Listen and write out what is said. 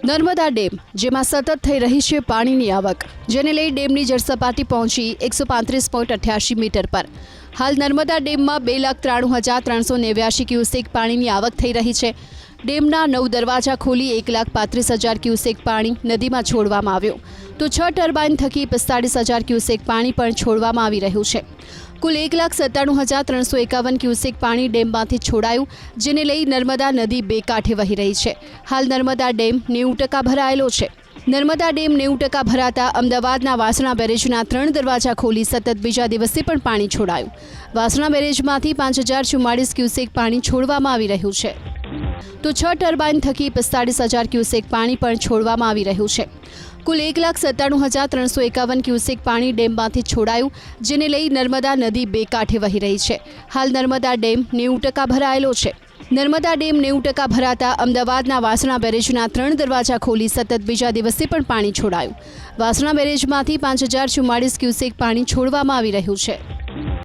Narmada dam જેમાં સતત થઈ રહી છે પાણીની આવક, જેને લઈ ડેમની જળસપાટી પહોંચી 135.88 મીટર પર। હાલ નર્મદા ડેમમાં 2,93,389 ક્યુસેક પાણીની આવક થઈ રહી છે। ડેમના 9 દરવાજા ખોલી 1,35,000 ક્યુસેક પાણી નદીમાં છોડવામાં આવ્યું, તો 6 ટર્બાઇન થકી 45,000 ક્યુસેક પાણી પણ છોડવામાં આવી રહ્યું છે। કુલ 1,97,351 ક્યુસેક પાણી ડેમમાંથી છોડાયું, જેને લઈ નર્મદા નદી બે કાંઠે વહી રહી છે। હાલ નર્મદા ડેમ 90% ભરાયેલો છે। નર્મદા ડેમ 90% ભરાતા અમદાવાદના વાસણા બેરેજના 3 દરવાજા ખોલી સતત બીજા દિવસે પણ પાણી છોડાયું। વાસણા બેરેજમાંથી 5,044 ક્યુસેક પાણી છોડવામાં આવી રહ્યું છે, તો 6 ટર્બાઇન થકી 45,000 ક્યુસેક પાણી પણ છોડવામાં આવી રહ્યું છે। કુલ 1,97,351 ક્યુસેક પાણી ડેમમાંથી છોડાયું, જેને લઈ નર્મદા નદી બે કાંઠે વહી રહી છે। હાલ નર્મદા ડેમ 90% ભરાયેલો છે। નર્મદા ડેમ 90% ભરાતા અમદાવાદના વાસણા બેરેજના 3 દરવાજા ખોલી સતત બીજા દિવસે પણ પાણી છોડાયું। વાસણા બેરેજમાંથી 5,044 ક્યુસેક પાણી છોડવામાં આવી રહ્યું છે।